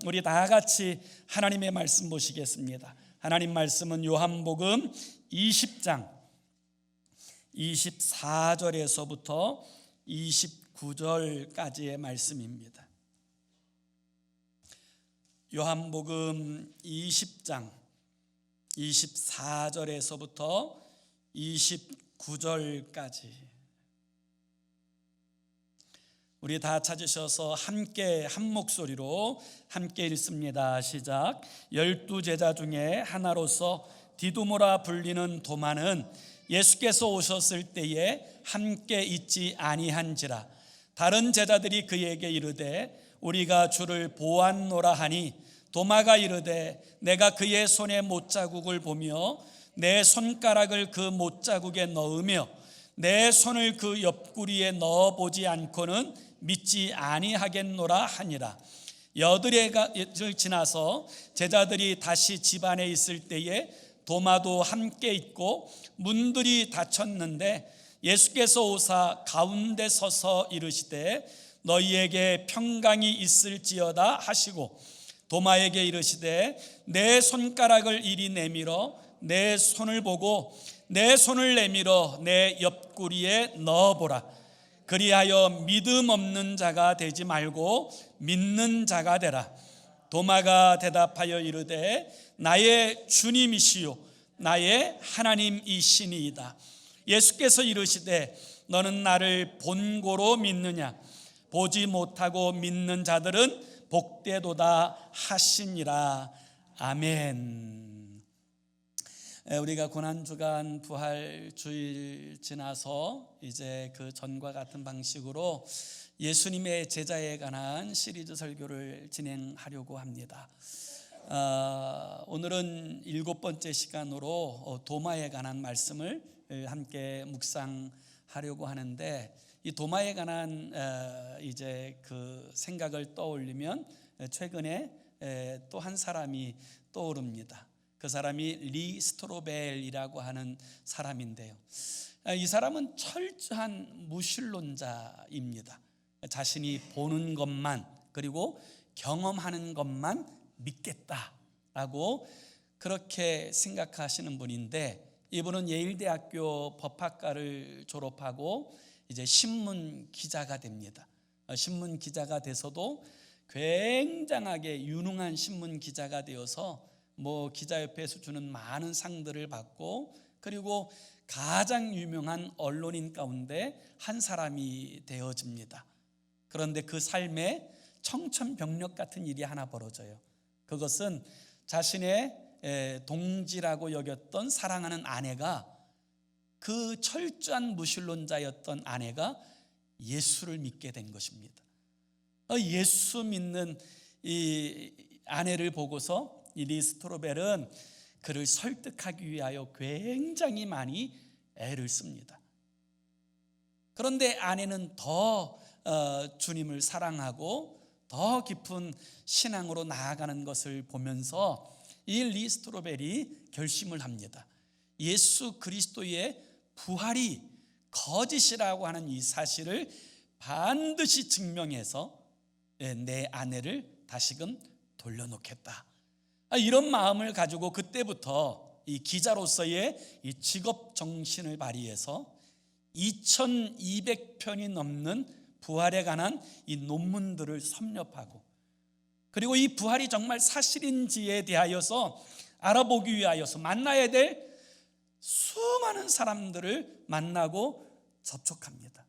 우리 다 같이 하나님의 말씀 보시겠습니다. 하나님 말씀은 요한복음 20장 24절에서부터 29절까지의 말씀입니다. 요한복음 20장 24절에서부터 29절까지 우리 다 찾으셔서 함께 한 목소리로 함께 읽습니다. 시작. 12제자 중에 하나로서 디두모라 불리는 도마는 예수께서 오셨을 때에 함께 있지 아니한지라. 다른 제자들이 그에게 이르되 우리가 주를 보았노라 하니 도마가 이르되 내가 그의 손에 못자국을 보며 내 손가락을 그 못자국에 넣으며 내 손을 그 옆구리에 넣어보지 않고는 믿지 아니하겠노라 하니라. 여드레를 지나서 제자들이 다시 집 안에 있을 때에 도마도 함께 있고 문들이 닫혔는데 예수께서 오사 가운데 서서 이르시되 너희에게 평강이 있을지어다 하시고 도마에게 이르시되 내 손가락을 이리 내밀어 내 손을 보고 내 손을 내밀어 내 옆구리에 넣어보라. 그리하여 믿음 없는 자가 되지 말고 믿는 자가 되라. 도마가 대답하여 이르되 나의 주님이시요 나의 하나님이시니이다. 예수께서 이르시되 너는 나를 본고로 믿느냐? 보지 못하고 믿는 자들은 복되도다 하시니라. 아멘. 우리가 고난주간 부활주일 지나서 이제 그 전과 같은 방식으로 예수님의 제자에 관한 시리즈 설교를 진행하려고 합니다. 오늘은 7번째 시간으로 도마에 관한 말씀을 함께 묵상하려고 하는데, 이 도마에 관한 이제 그 생각을 떠올리면 최근에 또 한 사람이 떠오릅니다. 그 사람이 리 스트로벨이라고 하는 사람인데요, 이 사람은 철저한 무신론자입니다. 자신이 보는 것만 그리고 경험하는 것만 믿겠다라고 그렇게 생각하시는 분인데, 이분은 예일대학교 법학과를 졸업하고 이제 신문 기자가 됩니다. 신문 기자가 돼서도 굉장하게 유능한 신문 기자가 되어서 기자협회에서 주는 많은 상들을 받고, 그리고 가장 유명한 언론인 가운데 한 사람이 되어집니다. 그런데 그 삶에 청천벽력 같은 일이 하나 벌어져요. 그것은 자신의 동지라고 여겼던 사랑하는 아내가, 그 철저한 무신론자였던 아내가 예수를 믿게 된 것입니다. 예수 믿는 이 아내를 보고서 이 리 스트로벨은 그를 설득하기 위하여 굉장히 많이 애를 씁니다. 그런데 아내는 더 주님을 사랑하고 더 깊은 신앙으로 나아가는 것을 보면서 이 리 스트로벨이 결심을 합니다. 예수 그리스도의 부활이 거짓이라고 하는 이 사실을 반드시 증명해서 내 아내를 다시금 돌려놓겠다, 이런 마음을 가지고 그때부터 이 기자로서의 이 직업 정신을 발휘해서 2200편이 넘는 부활에 관한 이 논문들을 섭렵하고, 그리고 이 부활이 정말 사실인지에 대하여서 알아보기 위하여서 만나야 될 수많은 사람들을 만나고 접촉합니다.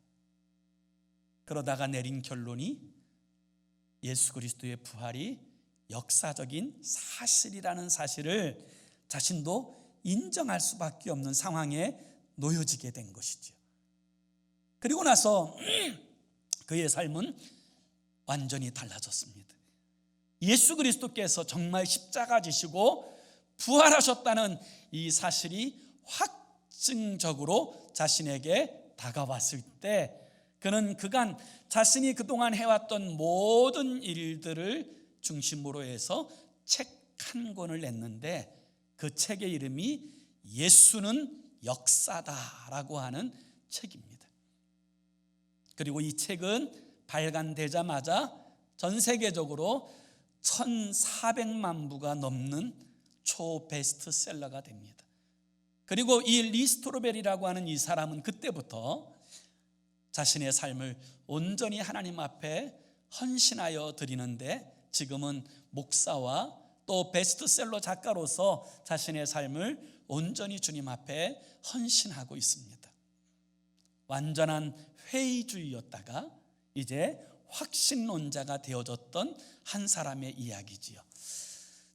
그러다가 내린 결론이 예수 그리스도의 부활이 역사적인 사실이라는 사실을 자신도 인정할 수밖에 없는 상황에 놓여지게 된 것이죠. 그리고 나서 그의 삶은 완전히 달라졌습니다. 예수 그리스도께서 정말 십자가 지시고 부활하셨다는 이 사실이 확증적으로 자신에게 다가왔을 때, 그는 그간 자신이 그동안 해왔던 모든 일들을 중심으로 해서 책 한 권을 냈는데, 그 책의 이름이 예수는 역사다라고 하는 책입니다. 그리고 이 책은 발간되자마자 전 세계적으로 1400만 부가 넘는 초베스트셀러가 됩니다. 그리고 이 리 스트로벨이라고 하는 이 사람은 그때부터 자신의 삶을 온전히 하나님 앞에 헌신하여 드리는데, 지금은 목사와 또 베스트셀러 작가로서 자신의 삶을 온전히 주님 앞에 헌신하고 있습니다. 완전한 회의주의였다가 이제 확신론자가 되어졌던 한 사람의 이야기지요.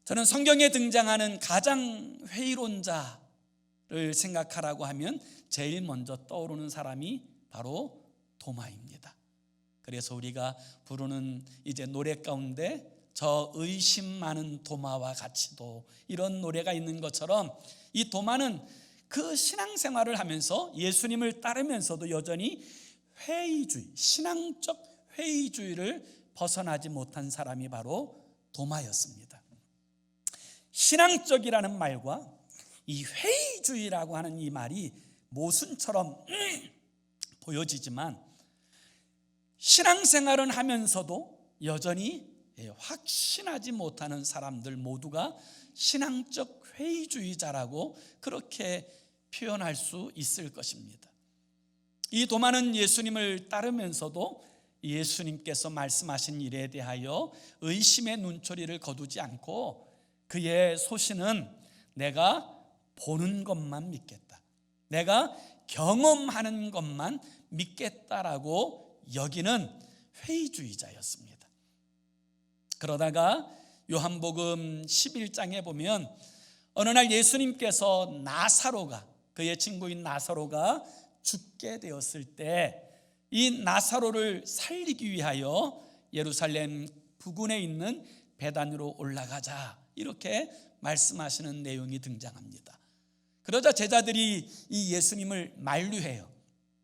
저는 성경에 등장하는 가장 회의론자를 생각하라고 하면 제일 먼저 떠오르는 사람이 바로 도마입니다. 그래서 우리가 부르는 이제 노래 가운데 저 의심 많은 도마와 같이도, 이런 노래가 있는 것처럼 이 도마는 그 신앙생활을 하면서 예수님을 따르면서도 여전히 회의주의, 신앙적 회의주의를 벗어나지 못한 사람이 바로 도마였습니다. 신앙적이라는 말과 이 회의주의라고 하는 이 말이 모순처럼 보여지지만, 신앙생활은 하면서도 여전히 확신하지 못하는 사람들 모두가 신앙적 회의주의자라고 그렇게 표현할 수 있을 것입니다. 이 도마는 예수님을 따르면서도 예수님께서 말씀하신 일에 대하여 의심의 눈초리를 거두지 않고, 그의 소신은 내가 보는 것만 믿겠다, 내가 경험하는 것만 믿겠다라고 여기는 회의주의자였습니다. 그러다가 요한복음 11장에 보면 어느 날 예수님께서 나사로가, 그의 친구인 나사로가 죽게 되었을 때 이 나사로를 살리기 위하여 예루살렘 부근에 있는 베단으로 올라가자, 이렇게 말씀하시는 내용이 등장합니다. 그러자 제자들이 이 예수님을 만류해요.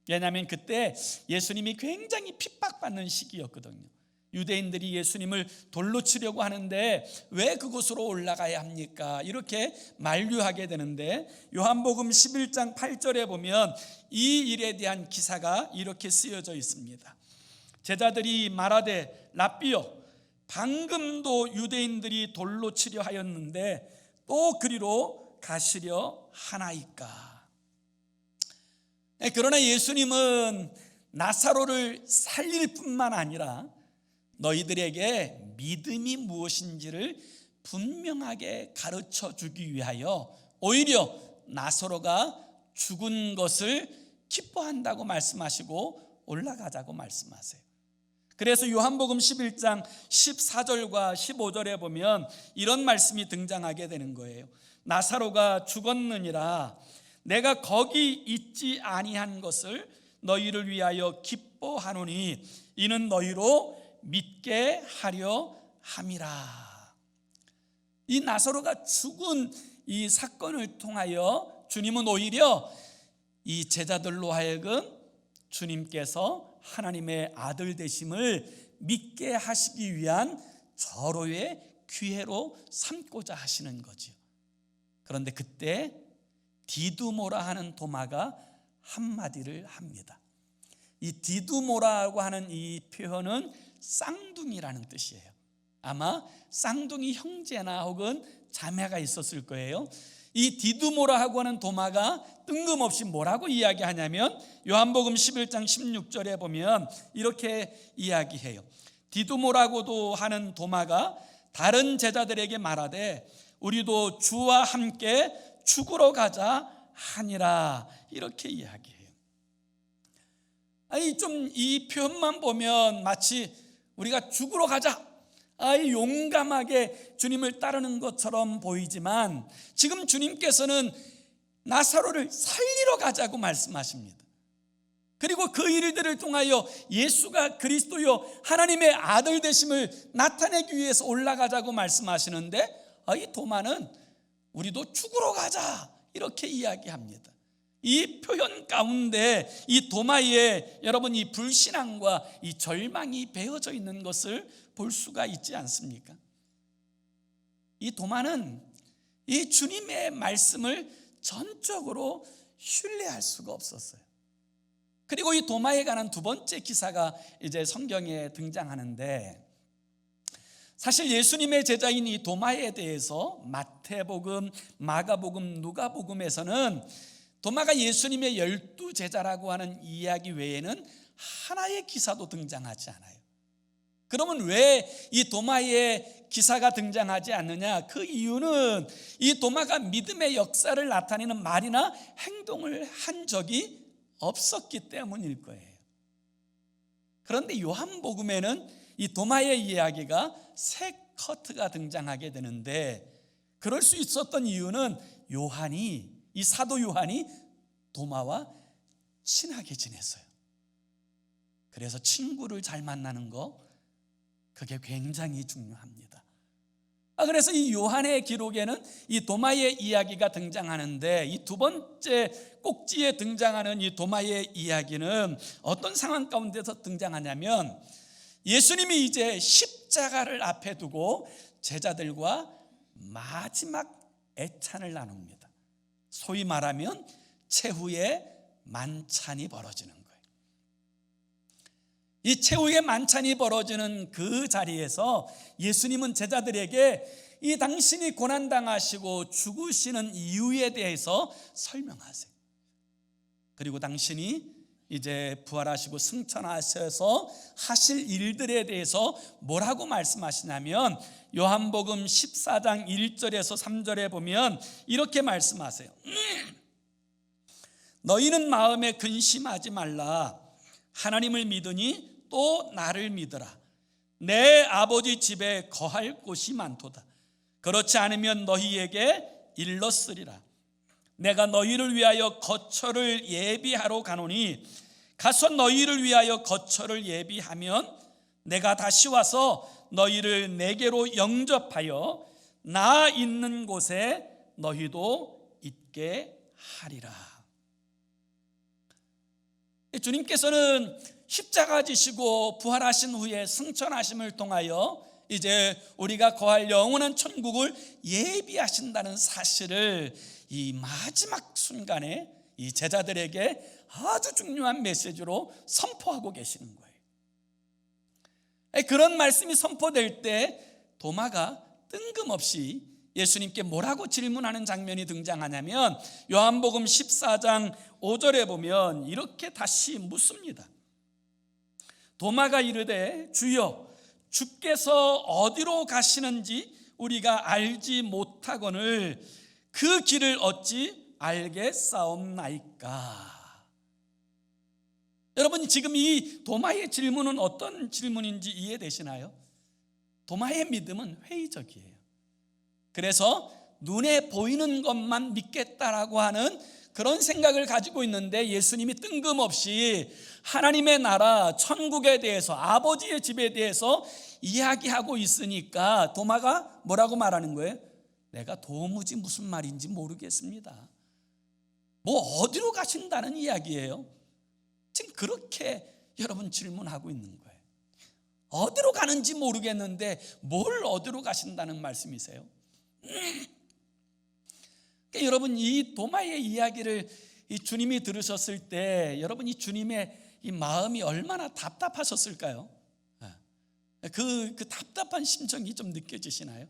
왜냐하면 그때 예수님이 굉장히 핍박받는 시기였거든요. 유대인들이 예수님을 돌로 치려고 하는데 왜 그곳으로 올라가야 합니까? 이렇게 만류하게 되는데, 요한복음 11장 8절에 보면 이 일에 대한 기사가 이렇게 쓰여져 있습니다. 제자들이 말하되 랍비여, 방금도 유대인들이 돌로 치려 하였는데 또 그리로 가시려 하나이까? 그러나 예수님은 나사로를 살릴 뿐만 아니라 너희들에게 믿음이 무엇인지를 분명하게 가르쳐 주기 위하여 오히려 나사로가 죽은 것을 기뻐한다고 말씀하시고 올라가자고 말씀하세요. 그래서 요한복음 11장 14절과 15절에 보면 이런 말씀이 등장하게 되는 거예요. 나사로가 죽었느니라, 내가 거기 있지 아니한 것을 너희를 위하여 기뻐하노니 이는 너희로 믿게 하려 함이라. 이 나사로가 죽은 이 사건을 통하여 주님은 오히려 이 제자들로 하여금 주님께서 하나님의 아들 되심을 믿게 하시기 위한 절호의 기회로 삼고자 하시는 거죠. 그런데 그때 디두모라 하는 도마가 한마디를 합니다. 이 디두모라고 하는 이 표현은 쌍둥이라는 뜻이에요. 아마 쌍둥이 형제나 혹은 자매가 있었을 거예요. 이 디두모라고 하는 도마가 뜬금없이 뭐라고 이야기하냐면 요한복음 11장 16절에 보면 이렇게 이야기해요. 디두모라고도 하는 도마가 다른 제자들에게 말하되 우리도 주와 함께 죽으러 가자 하니라, 이렇게 이야기해요. 아니, 좀 이 표현만 보면 마치 우리가 죽으러 가자, 용감하게 주님을 따르는 것처럼 보이지만 지금 주님께서는 나사로를 살리러 가자고 말씀하십니다. 그리고 그 일들을 통하여 예수가 그리스도요 하나님의 아들 되심을 나타내기 위해서 올라가자고 말씀하시는데, 이 도마는 우리도 죽으러 가자 이렇게 이야기합니다. 이 표현 가운데 이 도마에 여러분 이 불신앙과 이 절망이 배어져 있는 것을 볼 수가 있지 않습니까? 이 도마는 이 주님의 말씀을 전적으로 신뢰할 수가 없었어요. 그리고 이 도마에 관한 두 번째 기사가 이제 성경에 등장하는데, 사실 예수님의 제자인 이 도마에 대해서 마태복음, 마가복음, 누가복음에서는 도마가 예수님의 12제자라고 하는 이야기 외에는 하나의 기사도 등장하지 않아요. 그러면 왜 이 도마의 기사가 등장하지 않느냐? 그 이유는 이 도마가 믿음의 역사를 나타내는 말이나 행동을 한 적이 없었기 때문일 거예요. 그런데 요한복음에는 이 도마의 이야기가 세 커트가 등장하게 되는데, 그럴 수 있었던 이유는 이 사도 요한이 도마와 친하게 지냈어요. 그래서 친구를 잘 만나는 거, 그게 굉장히 중요합니다. 그래서 이 요한의 기록에는 이 도마의 이야기가 등장하는데, 이 두 번째 꼭지에 등장하는 이 도마의 이야기는 어떤 상황 가운데서 등장하냐면, 예수님이 이제 십자가를 앞에 두고 제자들과 마지막 애찬을 나눕니다. 소위 말하면 최후의 만찬이 벌어지는 거예요. 이 최후의 만찬이 벌어지는 그 자리에서 예수님은 제자들에게 이 당신이 고난당하시고 죽으시는 이유에 대해서 설명하세요. 그리고 당신이 이제 부활하시고 승천하셔서 하실 일들에 대해서 뭐라고 말씀하시냐면, 요한복음 14장 1절에서 3절에 보면 이렇게 말씀하세요. 너희는 마음에 근심하지 말라. 하나님을 믿으니 또 나를 믿으라. 내 아버지 집에 거할 곳이 많도다. 그렇지 않으면 너희에게 일렀으리라. 내가 너희를 위하여 거처를 예비하러 가노니, 가서 너희를 위하여 거처를 예비하면 내가 다시 와서 너희를 내게로 영접하여 나 있는 곳에 너희도 있게 하리라. 주님께서는 십자가 지시고 부활하신 후에 승천하심을 통하여 이제 우리가 거할 영원한 천국을 예비하신다는 사실을 이 마지막 순간에 이 제자들에게 아주 중요한 메시지로 선포하고 계시는 거예요. 그런 말씀이 선포될 때 도마가 뜬금없이 예수님께 뭐라고 질문하는 장면이 등장하냐면, 요한복음 14장 5절에 보면 이렇게 다시 묻습니다. 도마가 이르되 주여, 주께서 어디로 가시는지 우리가 알지 못하거늘 그 길을 어찌 알겠사옵나이까. 여러분, 지금 이 도마의 질문은 어떤 질문인지 이해되시나요? 도마의 믿음은 회의적이에요. 그래서 눈에 보이는 것만 믿겠다라고 하는 그런 생각을 가지고 있는데, 예수님이 뜬금없이 하나님의 나라, 천국에 대해서, 아버지의 집에 대해서 이야기하고 있으니까 도마가 뭐라고 말하는 거예요? 내가 도무지 무슨 말인지 모르겠습니다. 뭐 어디로 가신다는 이야기예요? 지금 그렇게 여러분 질문하고 있는 거예요. 어디로 가는지 모르겠는데 뭘 어디로 가신다는 말씀이세요? 그러니까 여러분, 이 도마의 이야기를 이 주님이 들으셨을 때 여러분, 이 주님의 이 마음이 얼마나 답답하셨을까요? 그 답답한 심정이 좀 느껴지시나요?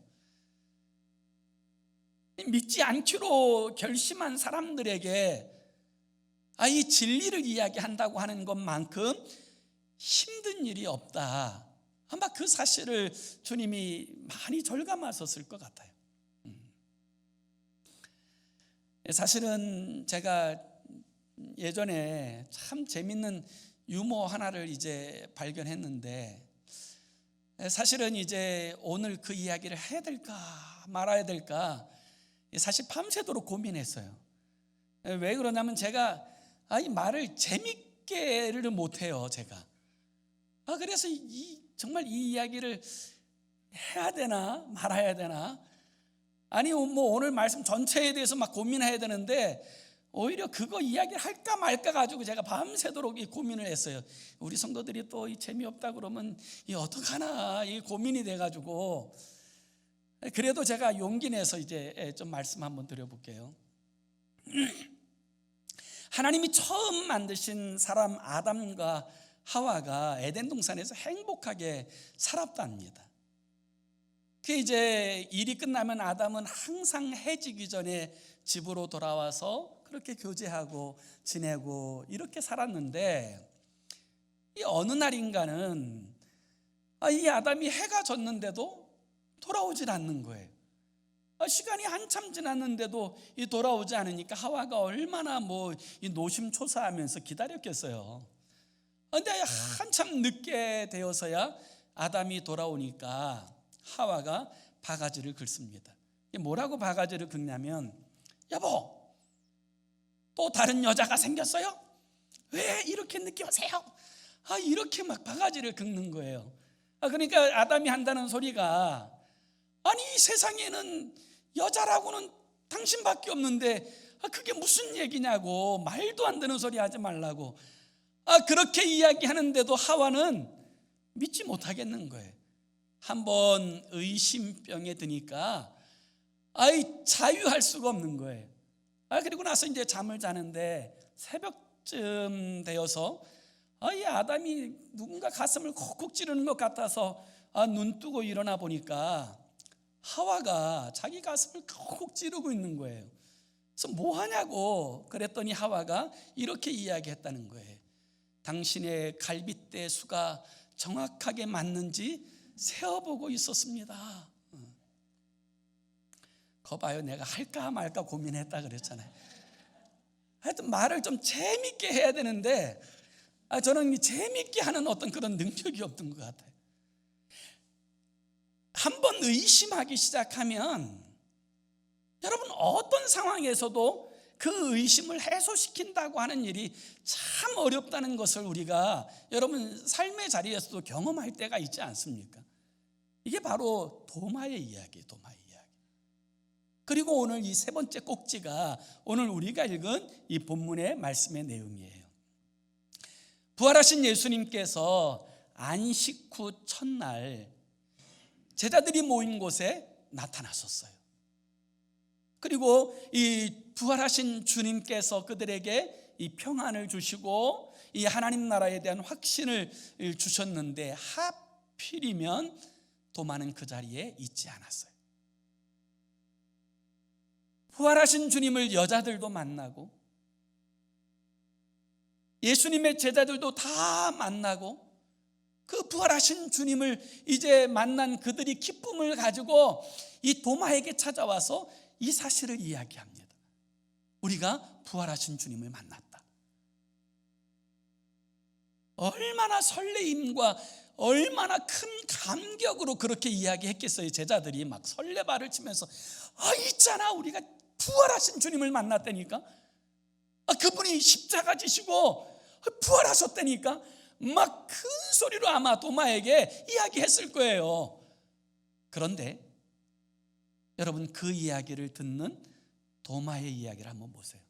믿지 않기로 결심한 사람들에게 이 진리를 이야기한다고 하는 것만큼 힘든 일이 없다. 아마 그 사실을 주님이 많이 절감하셨을 것 같아요. 사실은 제가 예전에 참 재밌는 유머 하나를 이제 발견했는데, 사실은 이제 오늘 그 이야기를 해야 될까 말아야 될까 사실 밤새도록 고민했어요. 왜 그러냐면 제가 이 말을 재밌게를 못해요, 제가. 그래서 정말 이 이야기를 해야 되나 말아야 되나, 아니 뭐 오늘 말씀 전체에 대해서 막 고민해야 되는데 오히려 그거 이야기를 할까 말까 가지고 제가 밤새도록 이 고민을 했어요. 우리 성도들이 또 이 재미없다 그러면 이 어떡하나 이 고민이 돼가지고, 그래도 제가 용기 내서 이제 좀 말씀 한번 드려볼게요. 하나님이 처음 만드신 사람 아담과 하와가 에덴 동산에서 행복하게 살았답니다. 그 이제 일이 끝나면 아담은 항상 해지기 전에 집으로 돌아와서 그렇게 교제하고 지내고 이렇게 살았는데, 이 어느 날인가는 이 아담이 해가 졌는데도 돌아오질 않는 거예요. 시간이 한참 지났는데도 이 돌아오지 않으니까 하와가 얼마나 이 노심초사하면서 기다렸겠어요. 그런데 한참 늦게 되어서야 아담이 돌아오니까 하와가 바가지를 긁습니다. 뭐라고 바가지를 긁냐면, 여보, 또 다른 여자가 생겼어요? 왜 이렇게 늦게 오세요? 이렇게 막 바가지를 긁는 거예요. 그러니까 아담이 한다는 소리가, 아니 이 세상에는 여자라고는 당신밖에 없는데 그게 무슨 얘기냐고, 말도 안 되는 소리 하지 말라고 그렇게 이야기하는데도 하와는 믿지 못하겠는 거예요. 한번 의심병에 드니까 자유할 수가 없는 거예요. 그리고 나서 이제 잠을 자는데 새벽쯤 되어서 이 아담이 누군가 가슴을 콕콕 찌르는 것 같아서 눈 뜨고 일어나 보니까 하와가 자기 가슴을 콕콕 찌르고 있는 거예요. 그래서 뭐 하냐고 그랬더니 하와가 이렇게 이야기했다는 거예요. 당신의 갈빗대 수가 정확하게 맞는지 세어보고 있었습니다. 거 봐요, 내가 할까 말까 고민했다 그랬잖아요. 하여튼 말을 좀 재밌게 해야 되는데 저는 재밌게 하는 어떤 그런 능력이 없던 것 같아요. 한번 의심하기 시작하면 여러분 어떤 상황에서도 그 의심을 해소시킨다고 하는 일이 참 어렵다는 것을 우리가 여러분 삶의 자리에서도 경험할 때가 있지 않습니까? 이게 바로 도마의 이야기예요. 도마의 이야기. 그리고 오늘 이 세 번째 꼭지가 오늘 우리가 읽은 이 본문의 말씀의 내용이에요. 부활하신 예수님께서 안식 후 첫날 제자들이 모인 곳에 나타나셨어요. 그리고 이 부활하신 주님께서 그들에게 이 평안을 주시고 이 하나님 나라에 대한 확신을 주셨는데 하필이면 도마는 그 자리에 있지 않았어요. 부활하신 주님을 여자들도 만나고 예수님의 제자들도 다 만나고 그 부활하신 주님을 이제 만난 그들이 기쁨을 가지고 이 도마에게 찾아와서 이 사실을 이야기합니다. 우리가 부활하신 주님을 만났다. 얼마나 설레임과 얼마나 큰 감격으로 그렇게 이야기했겠어요. 제자들이 막 설레발을 치면서 있잖아, 우리가 부활하신 주님을 만났다니까, 그분이 십자가 지시고 부활하셨다니까, 막 큰 소리로 아마 도마에게 이야기했을 거예요. 그런데 여러분 그 이야기를 듣는 도마의 이야기를 한번 보세요.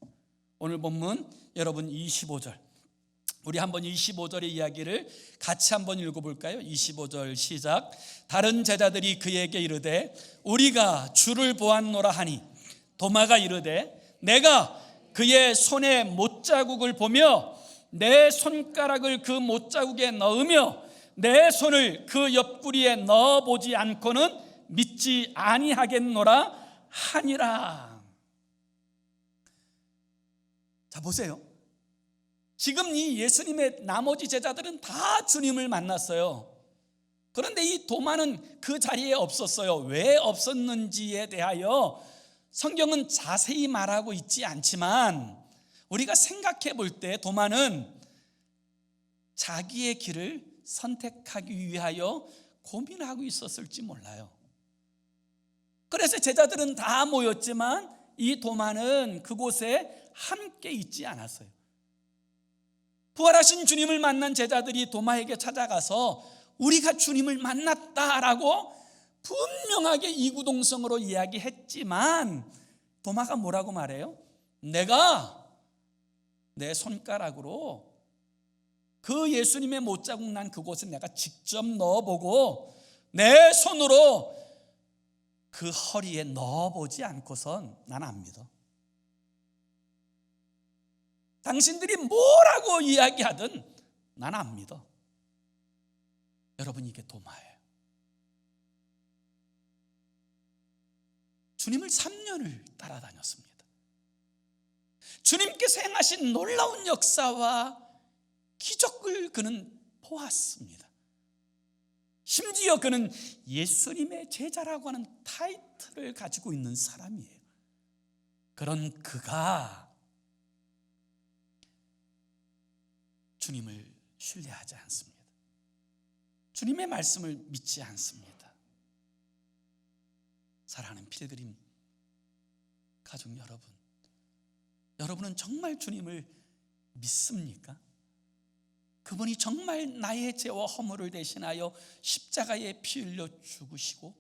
오늘 본문 여러분 25절, 우리 한번 25절의 이야기를 같이 한번 읽어볼까요? 25절 시작. 다른 제자들이 그에게 이르되 우리가 주를 보았노라 하니 도마가 이르되 내가 그의 손에 못자국을 보며 내 손가락을 그 못자국에 넣으며 내 손을 그 옆구리에 넣어보지 않고는 믿지 아니하겠노라 하니라. 자 보세요. 지금 이 예수님의 나머지 제자들은 다 주님을 만났어요. 그런데 이 도마는 그 자리에 없었어요. 왜 없었는지에 대하여 성경은 자세히 말하고 있지 않지만 우리가 생각해 볼 때 도마는 자기의 길을 선택하기 위하여 고민하고 있었을지 몰라요. 그래서 제자들은 다 모였지만 이 도마는 그곳에 함께 있지 않았어요. 부활하신 주님을 만난 제자들이 도마에게 찾아가서 우리가 주님을 만났다라고 분명하게 이구동성으로 이야기했지만 도마가 뭐라고 말해요? 내가 내 손가락으로 그 예수님의 못자국 난 그곳에 내가 직접 넣어보고 내 손으로 그 허리에 넣어보지 않고선 난 안 믿어. 당신들이 뭐라고 이야기하든 난 안 믿어. 여러분 이게 도마예요. 주님을 3년을 따라다녔습니다. 주님께서 행하신 놀라운 역사와 기적을 그는 보았습니다. 심지어 그는 예수님의 제자라고 하는 타이틀을 가지고 있는 사람이에요. 그런 그가 주님을 신뢰하지 않습니다. 주님의 말씀을 믿지 않습니다. 사랑하는 필그림 가족 여러분, 여러분은 정말 주님을 믿습니까? 그분이 정말 나의 죄와 허물을 대신하여 십자가에 피 흘려 죽으시고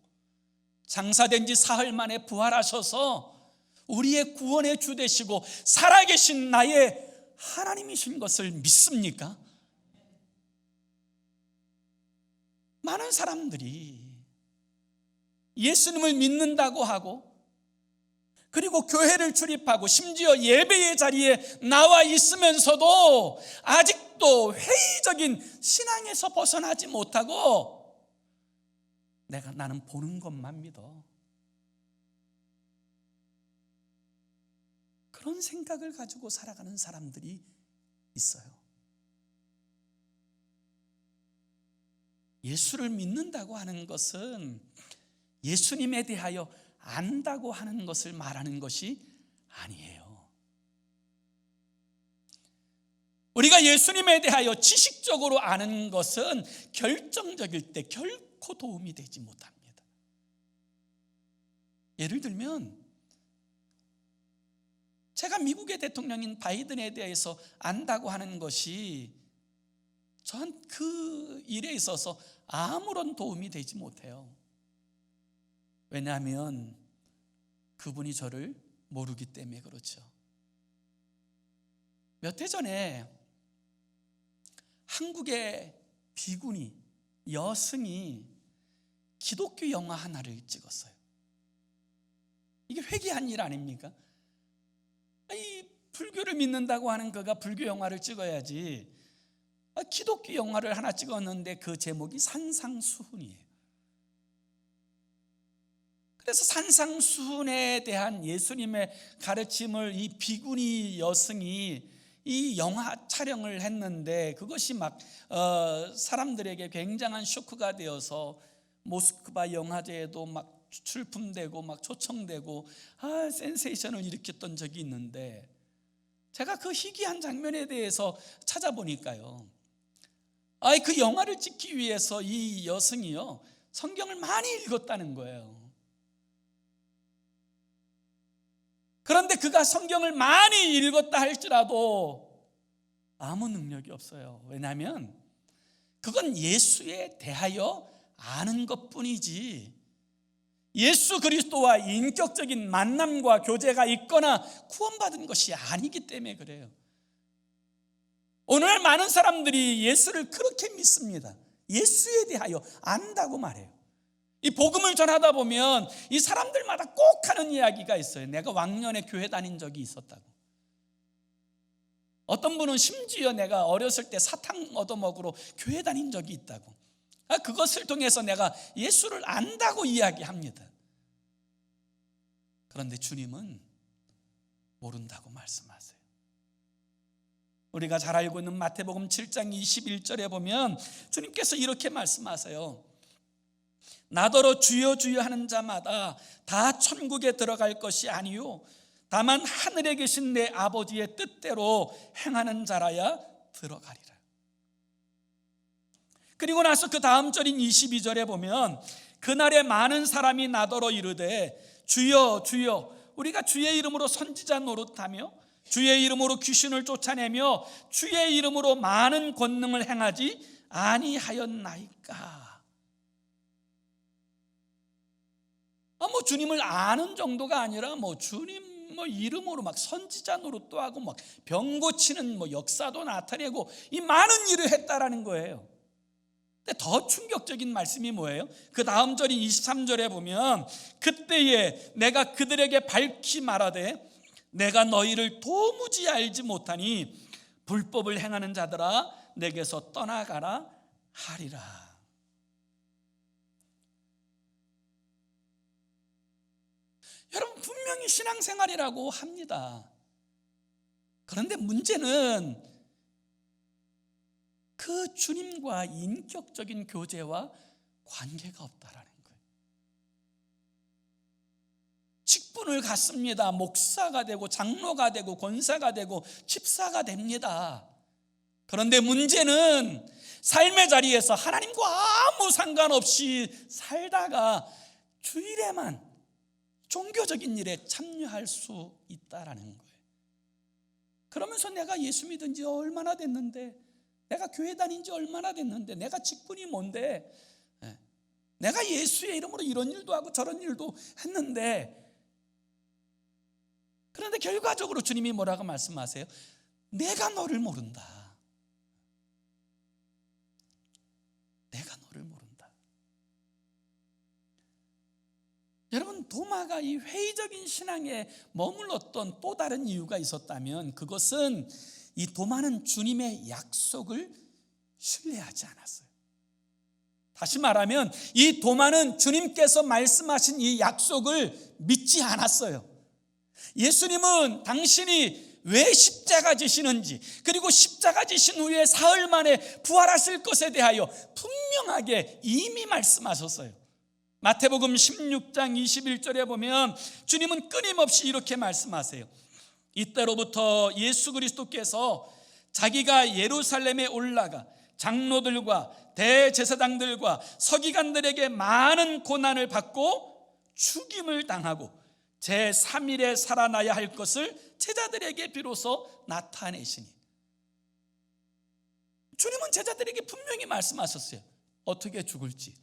장사된 지 사흘 만에 부활하셔서 우리의 구원의 주 되시고 살아계신 나의 하나님이신 것을 믿습니까? 많은 사람들이 예수님을 믿는다고 하고, 그리고 교회를 출입하고 심지어 예배의 자리에 나와 있으면서도 아직도 회의적인 신앙에서 벗어나지 못하고 나는 보는 것만 믿어, 그런 생각을 가지고 살아가는 사람들이 있어요. 예수를 믿는다고 하는 것은 예수님에 대하여 안다고 하는 것을 말하는 것이 아니에요. 우리가 예수님에 대하여 지식적으로 아는 것은 결정적일 때 결코 도움이 되지 못합니다. 예를 들면 제가 미국의 대통령인 바이든에 대해서 안다고 하는 것이 전 그 일에 있어서 아무런 도움이 되지 못해요. 왜냐하면 그분이 저를 모르기 때문에 그렇죠. 몇 해 전에 한국의 비구니 여승이 기독교 영화 하나를 찍었어요. 이게 회개한 일 아닙니까? 이 불교를 믿는다고 하는 그가 불교 영화를 찍어야지, 기독교 영화를 하나 찍었는데 그 제목이 산상수훈이에요. 그래서 산상수훈에 대한 예수님의 가르침을 이 비구니 여승이 이 영화 촬영을 했는데 그것이 막 사람들에게 굉장한 쇼크가 되어서 모스크바 영화제에도 막 출품되고 막 초청되고 센세이션을 일으켰던 적이 있는데, 제가 그 희귀한 장면에 대해서 찾아보니까요, 그 영화를 찍기 위해서 이 여승이요 성경을 많이 읽었다는 거예요. 그런데 그가 성경을 많이 읽었다 할지라도 아무 능력이 없어요. 왜냐하면 그건 예수에 대하여 아는 것뿐이지 예수 그리스도와 인격적인 만남과 교제가 있거나 구원받은 것이 아니기 때문에 그래요. 오늘 많은 사람들이 예수를 그렇게 믿습니다. 예수에 대하여 안다고 말해요. 이 복음을 전하다 보면 이 사람들마다 꼭 하는 이야기가 있어요. 내가 왕년에 교회 다닌 적이 있었다고. 어떤 분은 심지어 내가 어렸을 때 사탕 얻어먹으러 교회 다닌 적이 있다고. 그것을 통해서 내가 예수를 안다고 이야기합니다. 그런데 주님은 모른다고 말씀하세요. 우리가 잘 알고 있는 마태복음 7장 21절에 보면 주님께서 이렇게 말씀하세요. 나더러 주여 주여 하는 자마다 다 천국에 들어갈 것이 아니요 다만 하늘에 계신 내 아버지의 뜻대로 행하는 자라야 들어가리라. 그리고 나서 그 다음 절인 22절에 보면 그날에 많은 사람이 나더러 이르되 주여 주여 우리가 주의 이름으로 선지자 노릇하며 주의 이름으로 귀신을 쫓아내며 주의 이름으로 많은 권능을 행하지 아니하였나이까. 주님을 아는 정도가 아니라 주님 이름으로 막 선지자 노릇도 하고 막 병 고치는 역사도 나타내고 이 많은 일을 했다라는 거예요. 근데 더 충격적인 말씀이 뭐예요? 그 다음 절인 23절에 보면 그때에 내가 그들에게 밝히 말하되 내가 너희를 도무지 알지 못하니 불법을 행하는 자들아 내게서 떠나가라 하리라. 분명히 신앙생활이라고 합니다. 그런데 문제는 그 주님과 인격적인 교제와 관계가 없다라는 거예요. 직분을 갖습니다. 목사가 되고 장로가 되고 권사가 되고 집사가 됩니다. 그런데 문제는 삶의 자리에서 하나님과 아무 상관없이 살다가 주일에만 종교적인 일에 참여할 수 있다라는 거예요. 그러면서 내가 예수 믿은 지 얼마나 됐는데, 내가 교회 다닌 지 얼마나 됐는데, 내가 직분이 뭔데, 내가 예수의 이름으로 이런 일도 하고 저런 일도 했는데, 그런데 결과적으로 주님이 뭐라고 말씀하세요? 내가 너를 모른다. 내가 너를 모른다. 여러분, 도마가 이 회의적인 신앙에 머물렀던 또 다른 이유가 있었다면, 그것은 이 도마는 주님의 약속을 신뢰하지 않았어요. 다시 말하면 이 도마는 주님께서 말씀하신 이 약속을 믿지 않았어요. 예수님은 당신이 왜 십자가 지시는지, 그리고 십자가 지신 후에 사흘 만에 부활하실 것에 대하여 분명하게 이미 말씀하셨어요. 마태복음 16장 21절에 보면 주님은 끊임없이 이렇게 말씀하세요. 이때로부터 예수 그리스도께서 자기가 예루살렘에 올라가 장로들과 대제사장들과 서기관들에게 많은 고난을 받고 죽임을 당하고 제3일에 살아나야 할 것을 제자들에게 비로소 나타내시니, 주님은 제자들에게 분명히 말씀하셨어요. 어떻게 죽을지.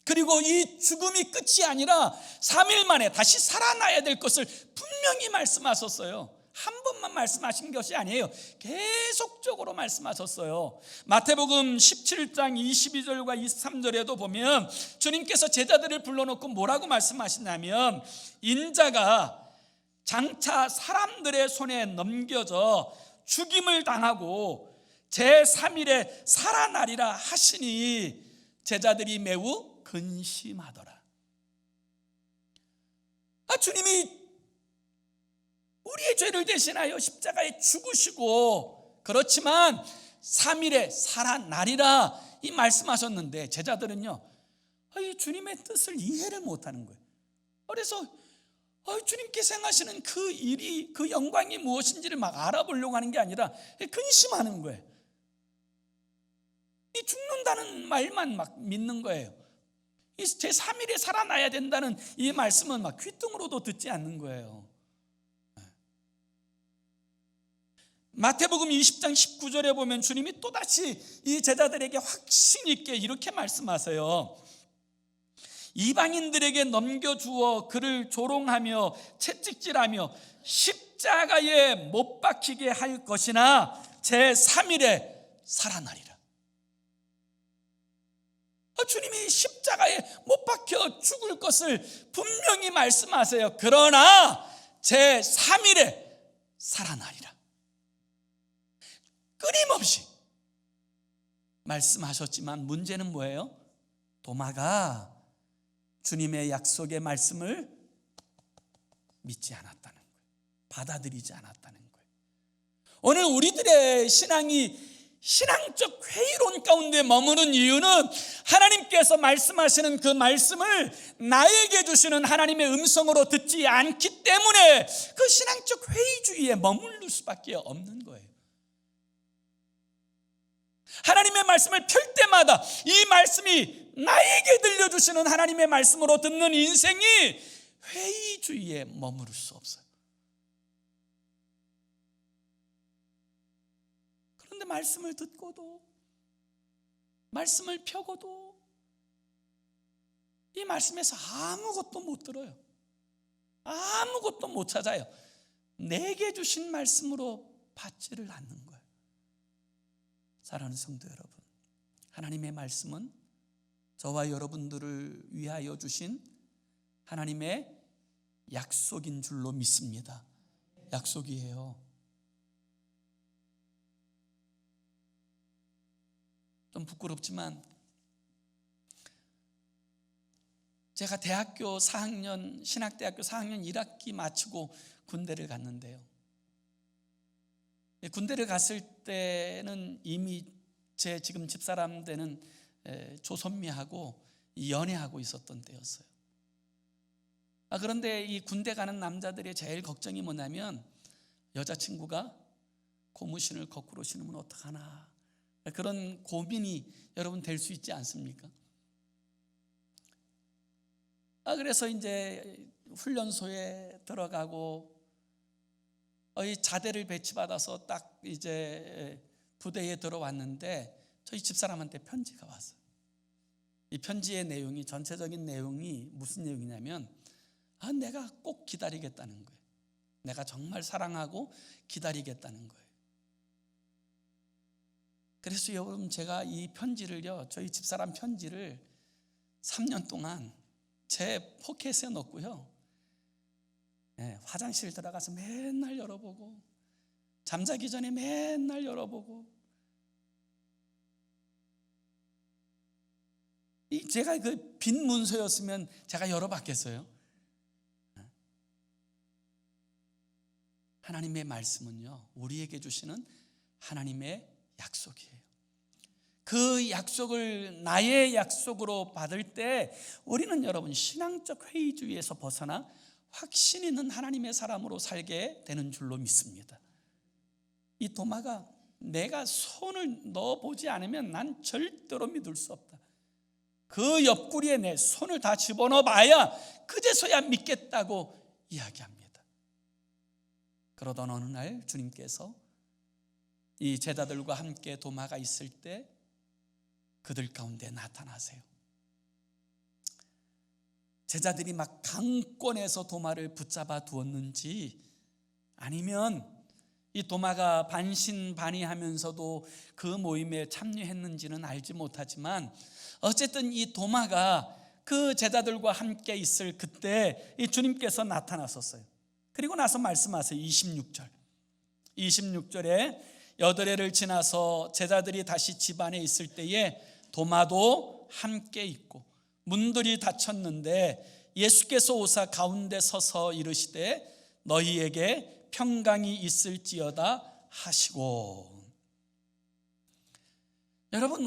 그리고 이 죽음이 끝이 아니라 3일 만에 다시 살아나야 될 것을 분명히 말씀하셨어요. 한 번만 말씀하신 것이 아니에요. 계속적으로 말씀하셨어요. 마태복음 17장 22절과 23절에도 보면 주님께서 제자들을 불러놓고 뭐라고 말씀하시냐면, 인자가 장차 사람들의 손에 넘겨져 죽임을 당하고 제3일에 살아나리라 하시니 제자들이 매우 근심하더라. 주님이 우리의 죄를 대신하여 십자가에 죽으시고, 그렇지만 3일에 살아나리라 이 말씀하셨는데, 제자들은요, 주님의 뜻을 이해를 못하는 거예요. 그래서 주님께서 행하시는 그 일이, 그 영광이 무엇인지를 막 알아보려고 하는 게 아니라 근심하는 거예요. 이 죽는다는 말만 막 믿는 거예요. 이 제3일에 살아나야 된다는 이 말씀은 막 귓등으로도 듣지 않는 거예요. 마태복음 20장 19절에 보면 주님이 또다시 이 제자들에게 확신 있게 이렇게 말씀하세요. 이방인들에게 넘겨주어 그를 조롱하며 채찍질하며 십자가에 못 박히게 할 것이나 제3일에 살아나리라. 주님이 십자가에 못 박혀 죽을 것을 분명히 말씀하세요. 그러나 제3일에 살아나리라. 끊임없이 말씀하셨지만 문제는 뭐예요? 도마가 주님의 약속의 말씀을 믿지 않았다는 거예요. 받아들이지 않았다는 거예요. 오늘 우리들의 신앙이 신앙적 회의론 가운데 머무는 이유는 하나님께서 말씀하시는 그 말씀을 나에게 주시는 하나님의 음성으로 듣지 않기 때문에 그 신앙적 회의주의에 머무를 수밖에 없는 거예요. 하나님의 말씀을 펼 때마다 이 말씀이 나에게 들려주시는 하나님의 말씀으로 듣는 인생이 회의주의에 머무를 수 없어요. 그런데 말씀을 듣고도, 말씀을 펴고도 이 말씀에서 아무것도 못 들어요. 아무것도 못 찾아요. 내게 주신 말씀으로 받지를 않는 거예요. 사랑하는 성도 여러분, 하나님의 말씀은 저와 여러분들을 위하여 주신 하나님의 약속인 줄로 믿습니다. 약속이에요. 좀 부끄럽지만 제가 대학교 4학년, 신학대학교 4학년 1학기 마치고 군대를 갔는데요. 군대를 갔을 때는 이미 제 지금 집사람 되는 조선미하고 연애하고 있었던 때였어요. 그런데 이 군대 가는 남자들의 제일 걱정이 뭐냐면 여자친구가 고무신을 거꾸로 신으면 어떡하나, 그런 고민이 여러분 될 수 있지 않습니까? 그래서 이제 훈련소에 들어가고 자대를 배치받아서 딱 이제 부대에 들어왔는데 저희 집사람한테 편지가 왔어요. 이 편지의 내용이, 전체적인 내용이 무슨 내용이냐면 내가 꼭 기다리겠다는 거예요. 내가 정말 사랑하고 기다리겠다는 거예요. 그래서 여러분, 제가 이 편지를요, 저희 집사람 편지를 3년 동안 제 포켓에 넣고요, 화장실 들어가서 맨날 열어보고, 잠자기 전에 맨날 열어보고, 제가 그 빈 문서였으면 제가 열어봤겠어요? 하나님의 말씀은요, 우리에게 주시는 하나님의 약속이에요. 그 약속을 나의 약속으로 받을 때 우리는 여러분 신앙적 회의주의에서 벗어나 확신 있는 하나님의 사람으로 살게 되는 줄로 믿습니다. 이 도마가 내가 손을 넣어보지 않으면 난 절대로 믿을 수 없다, 그 옆구리에 내 손을 다 집어넣어 봐야 그제서야 믿겠다고 이야기합니다. 그러던 어느 날 주님께서 이 제자들과 함께 도마가 있을 때 그들 가운데 나타나세요. 제자들이 막 강권해서 도마를 붙잡아 두었는지, 아니면 이 도마가 반신반의하면서도 그 모임에 참여했는지는 알지 못하지만, 어쨌든 이 도마가 그 제자들과 함께 있을 그때 이 주님께서 나타나셨어요. 그리고 나서 말씀하세요. 26절에 여드레를 지나서 제자들이 다시 집 안에 있을 때에 도마도 함께 있고 문들이 닫혔는데 예수께서 오사 가운데 서서 이르시되 너희에게 평강이 있을지어다 하시고. 여러분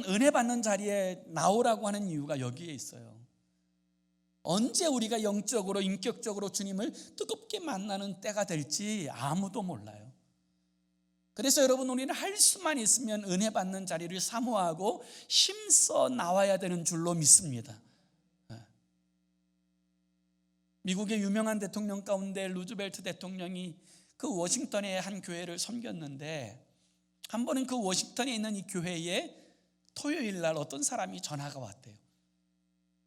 은혜 받는 자리에 나오라고 하는 이유가 여기에 있어요. 언제 우리가 영적으로 인격적으로 주님을 뜨겁게 만나는 때가 될지 아무도 몰라요. 그래서 여러분, 우리는 할 수만 있으면 은혜 받는 자리를 사모하고 힘써 나와야 되는 줄로 믿습니다. 미국의 유명한 대통령 가운데 루즈벨트 대통령이 그 워싱턴의 한 교회를 섬겼는데, 한 번은 그 워싱턴에 있는 이 교회에 토요일 날 어떤 사람이 전화가 왔대요.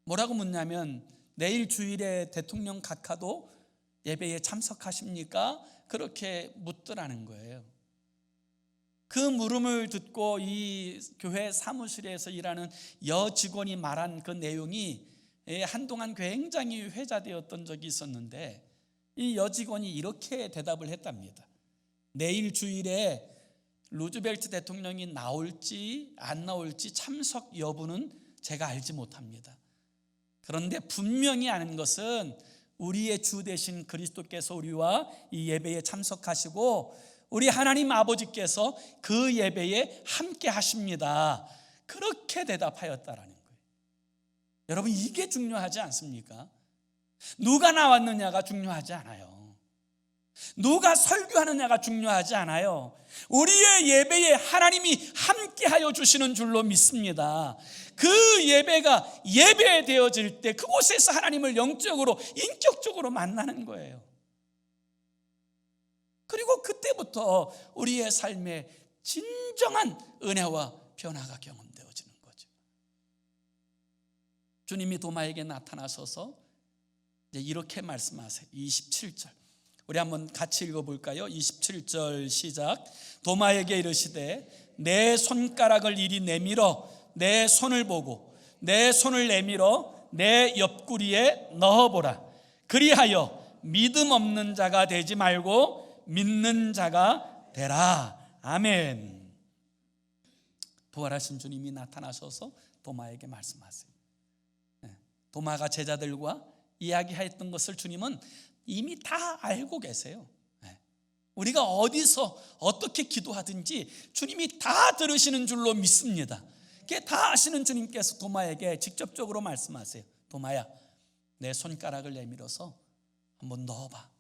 뭐라고 묻냐면, 내일 주일에 대통령 각하도 예배에 참석하십니까? 그렇게 묻더라는 거예요. 그 물음을 듣고 이 교회 사무실에서 일하는 여직원이 말한 그 내용이 한동안 굉장히 회자되었던 적이 있었는데, 이 여직원이 이렇게 대답을 했답니다. 내일 주일에 루즈벨트 대통령이 나올지 안 나올지 참석 여부는 제가 알지 못합니다. 그런데 분명히 아는 것은 우리의 주 되신 그리스도께서 우리와 이 예배에 참석하시고 우리 하나님 아버지께서 그 예배에 함께 하십니다. 그렇게 대답하였다라는 거예요. 여러분, 이게 중요하지 않습니까? 누가 나왔느냐가 중요하지 않아요. 누가 설교하느냐가 중요하지 않아요. 우리의 예배에 하나님이 함께하여 주시는 줄로 믿습니다. 그 예배가 예배되어질 때 그곳에서 하나님을 영적으로 인격적으로 만나는 거예요. 그리고 그때부터 우리의 삶에 진정한 은혜와 변화가 경험되어지는 거죠. 주님이 도마에게 나타나셔서 이제 이렇게 말씀하세요. 27절 우리 한번 같이 읽어볼까요? 27절 시작. 도마에게 이르시되 내 손가락을 이리 내밀어 내 손을 보고 내 손을 내밀어 내 옆구리에 넣어보라. 그리하여 믿음 없는 자가 되지 말고 믿는 자가 되라. 아멘. 부활하신 주님이 나타나셔서 도마에게 말씀하세요. 도마가 제자들과 이야기했던 것을 주님은 이미 다 알고 계세요. 우리가 어디서 어떻게 기도하든지 주님이 다 들으시는 줄로 믿습니다. 그게 다 아시는 주님께서 도마에게 직접적으로 말씀하세요. 도마야, 내 손가락을 내밀어서 한번 넣어봐.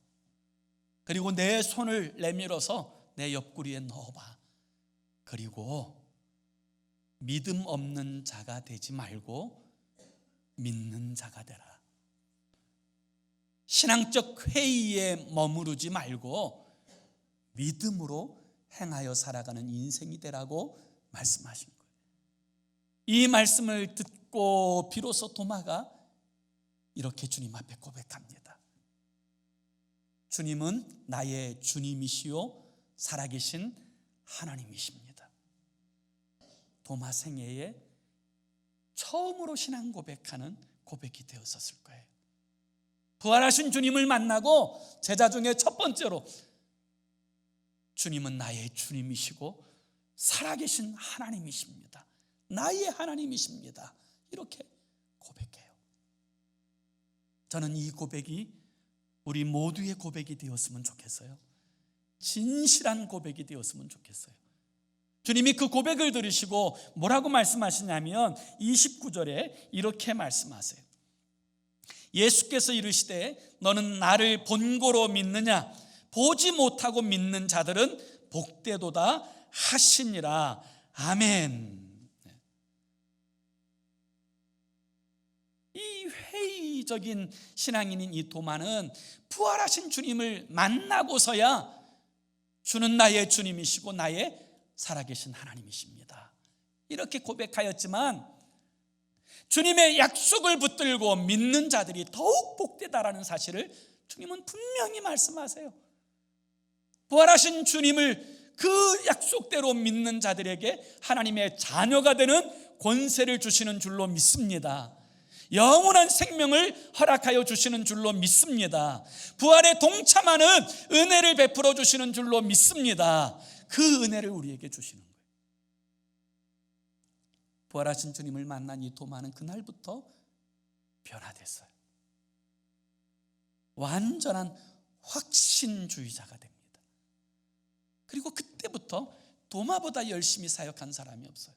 그리고 내 손을 내밀어서 내 옆구리에 넣어봐. 그리고 믿음 없는 자가 되지 말고 믿는 자가 되라. 신앙적 회의에 머무르지 말고 믿음으로 행하여 살아가는 인생이 되라고 말씀하신 거예요. 이 말씀을 듣고 비로소 도마가 이렇게 주님 앞에 고백합니다. 주님은 나의 주님이시요 살아계신 하나님이십니다. 도마 생애에 처음으로 신앙 고백하는 고백이 되었었을 거예요. 부활하신 주님을 만나고 제자 중에 첫 번째로 주님은 나의 주님이시고 살아계신 하나님이십니다. 나의 하나님이십니다. 이렇게 고백해요. 저는 이 고백이 우리 모두의 고백이 되었으면 좋겠어요. 진실한 고백이 되었으면 좋겠어요. 주님이 그 고백을 들으시고 뭐라고 말씀하시냐면 29절에 이렇게 말씀하세요. 예수께서 이르시되 너는 나를 본고로 믿느냐? 보지 못하고 믿는 자들은 복되도다 하시니라. 아멘. 이 회의적인 신앙인인 이 도마는 부활하신 주님을 만나고서야 주는 나의 주님이시고 나의 살아계신 하나님이십니다. 이렇게 고백하였지만 주님의 약속을 붙들고 믿는 자들이 더욱 복되다라는 사실을 주님은 분명히 말씀하세요. 부활하신 주님을 그 약속대로 믿는 자들에게 하나님의 자녀가 되는 권세를 주시는 줄로 믿습니다. 영원한 생명을 허락하여 주시는 줄로 믿습니다. 부활에 동참하는 은혜를 베풀어 주시는 줄로 믿습니다. 그 은혜를 우리에게 주시는 거예요. 부활하신 주님을 만난 이 도마는 그날부터 변화됐어요. 완전한 확신주의자가 됩니다. 그리고 그때부터 도마보다 열심히 사역한 사람이 없어요.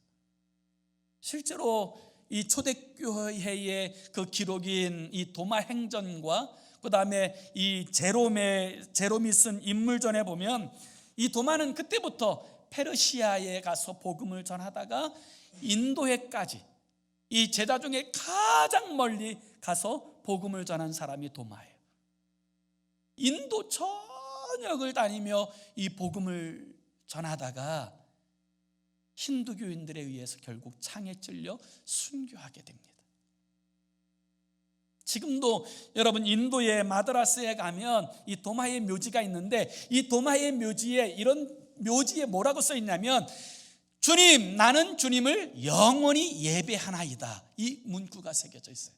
실제로 이 초대교회의 그 기록인 이 도마 행전과 그 다음에 이 제롬이 쓴 인물전에 보면 이 도마는 그때부터 페르시아에 가서 복음을 전하다가 인도에까지 이 제자 중에 가장 멀리 가서 복음을 전한 사람이 도마예요. 인도 전역을 다니며 이 복음을 전하다가 힌두교인들에 의해서 결국 창에 찔려 순교하게 됩니다. 지금도 여러분 인도의 마드라스에 가면 이 도마의 묘지가 있는데 이 도마의 묘지에 뭐라고 써 있냐면 주님, 나는 주님을 영원히 예배하나이다. 이 문구가 새겨져 있어요.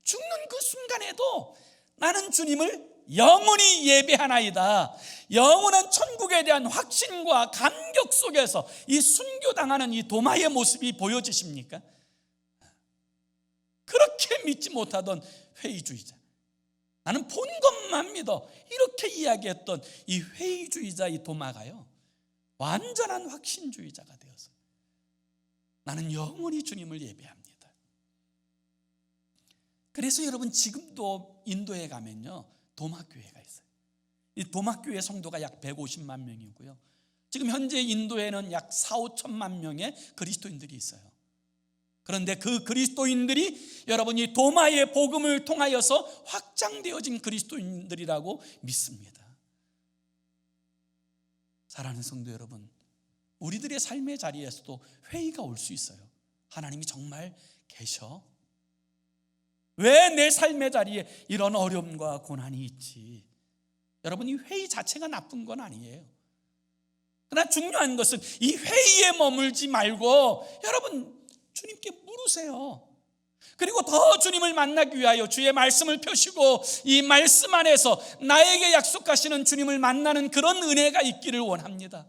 죽는 그 순간에도 나는 주님을 영원히 예배하나이다. 영원한 천국에 대한 확신과 감격 속에서 이 순교당하는 이 도마의 모습이 보여지십니까? 그렇게 믿지 못하던 회의주의자, 나는 본 것만 믿어, 이렇게 이야기했던 이 회의주의자 이 도마가요, 완전한 확신주의자가 되어서 나는 영원히 주님을 예배합니다. 그래서 여러분 지금도 인도에 가면요 도마교회가 있어요. 이 도마교회 성도가 약 150만 명이고요. 지금 현재 인도에는 약 4, 5천만 명의 그리스도인들이 있어요. 그런데 그 그리스도인들이 여러분이 도마의 복음을 통하여서 확장되어진 그리스도인들이라고 믿습니다. 사랑하는 성도 여러분, 우리들의 삶의 자리에서도 회의가 올 수 있어요. 하나님이 정말 계셔? 왜 내 삶의 자리에 이런 어려움과 고난이 있지? 여러분, 이 회의 자체가 나쁜 건 아니에요. 그러나 중요한 것은 이 회의에 머물지 말고 여러분 주님께 물으세요. 그리고 더 주님을 만나기 위하여 주의 말씀을 펴시고 이 말씀 안에서 나에게 약속하시는 주님을 만나는 그런 은혜가 있기를 원합니다.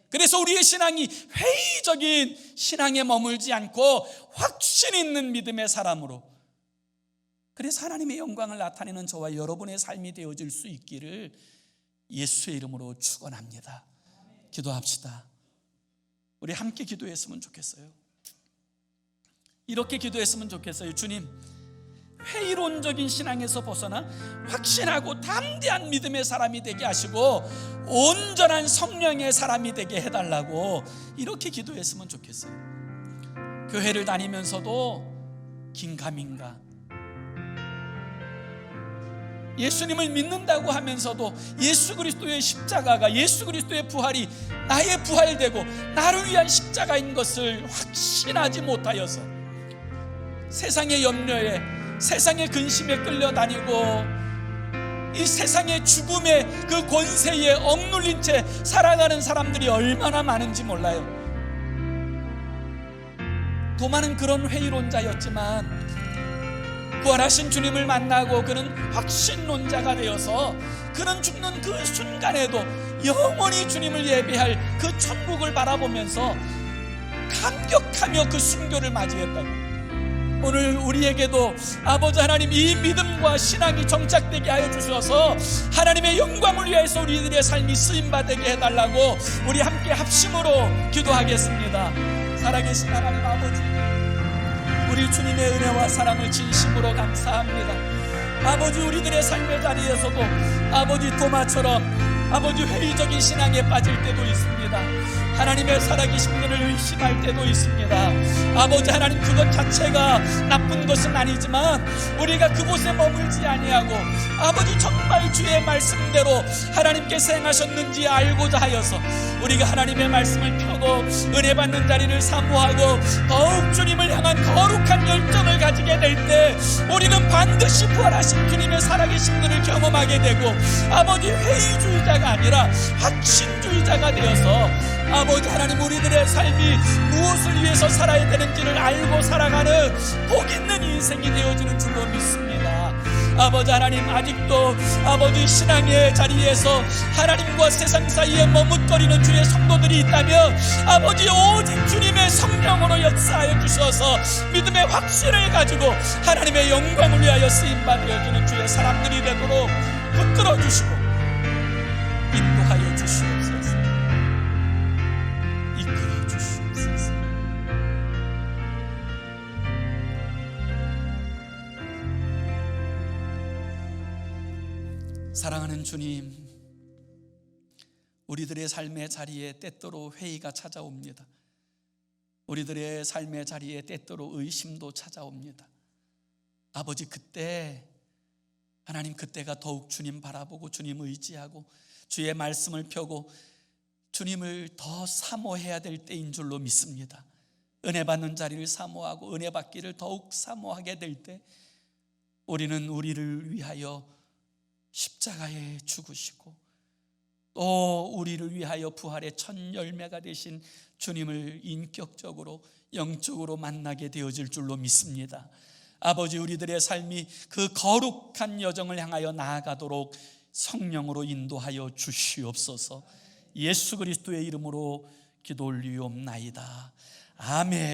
그래서 우리의 신앙이 회의적인 신앙에 머물지 않고 확신 있는 믿음의 사람으로 그래서 하나님의 영광을 나타내는 저와 여러분의 삶이 되어질 수 있기를 예수의 이름으로 축원합니다. 기도합시다. 우리 함께 기도했으면 좋겠어요. 이렇게 기도했으면 좋겠어요. 주님, 회의론적인 신앙에서 벗어나 확신하고 담대한 믿음의 사람이 되게 하시고 온전한 성령의 사람이 되게 해달라고 이렇게 기도했으면 좋겠어요. 교회를 다니면서도 긴가민가, 예수님을 믿는다고 하면서도 예수 그리스도의 십자가가, 예수 그리스도의 부활이 나의 부활되고 나를 위한 십자가인 것을 확신하지 못하여서 세상의 염려에, 세상의 근심에 끌려다니고 이 세상의 죽음의 그 권세에 억눌린 채 살아가는 사람들이 얼마나 많은지 몰라요. 도마는 그런 회의론자였지만 부활하신 주님을 만나고 그는 확신론자가 되어서 그는 죽는 그 순간에도 영원히 주님을 예배할 그 천국을 바라보면서 감격하며 그 순교를 맞이했다고. 오늘 우리에게도 아버지 하나님, 이 믿음과 신앙이 정착되게 하여 주셔서 하나님의 영광을 위해서 우리들의 삶이 쓰임받게 해달라고 우리 함께 합심으로 기도하겠습니다. 살아계신 하나님 아버지, 우리 주님의 은혜와 사랑을 진심으로 감사합니다. 아버지, 우리들의 삶의 자리에서도 아버지 도마처럼 아버지 회의적인 신앙에 빠질 때도 있습니다. 하나님의 살아계신 분을 의심할 때도 있습니다. 아버지 하나님, 그것 자체가 나쁜 것은 아니지만 우리가 그곳에 머물지 아니하고 아버지 정말 주의 말씀대로 하나님께서 행하셨는지 알고자 하여서 우리가 하나님의 말씀을 펴고 은혜 받는 자리를 사모하고 더욱 주님을 향한 거룩한 열정을 가지게 될 때 우리는 반드시 부활하신 주님의 살아계신 분을 경험하게 되고 아버지 회의주의자가 아니라 확신주의자가 되어서 아버지 하나님, 우리들의 삶이 무엇을 위해서 살아야 되는지를 알고 살아가는 복 있는 인생이 되어지는 줄로 믿습니다. 아버지 하나님, 아직도 아버지 신앙의 자리에서 하나님과 세상 사이에 머뭇거리는 주의 성도들이 있다면 아버지 오직 주님의 성령으로 역사하여 주셔서 믿음의 확신을 가지고 하나님의 영광을 위하여 쓰임받아주는 주의 사람들이 되도록 붙들어 주시고 인도하여 주시옵소서. 이끌어 주시옵소서. 사랑하는 주님, 우리들의 삶의 자리에 때때로 회의가 찾아옵니다. 우리들의 삶의 자리에 때때로 의심도 찾아옵니다. 아버지, 그때 하나님, 그때가 더욱 주님 바라보고 주님 의지하고 주의 말씀을 펴고 주님을 더 사모해야 될 때인 줄로 믿습니다. 은혜 받는 자리를 사모하고 은혜 받기를 더욱 사모하게 될 때 우리는 우리를 위하여 십자가에 죽으시고 또 우리를 위하여 부활의 첫 열매가 되신 주님을 인격적으로 영적으로 만나게 되어질 줄로 믿습니다. 아버지, 우리들의 삶이 그 거룩한 여정을 향하여 나아가도록 성령으로 인도하여 주시옵소서. 예수 그리스도의 이름으로 기도 올리옵나이다. 아멘.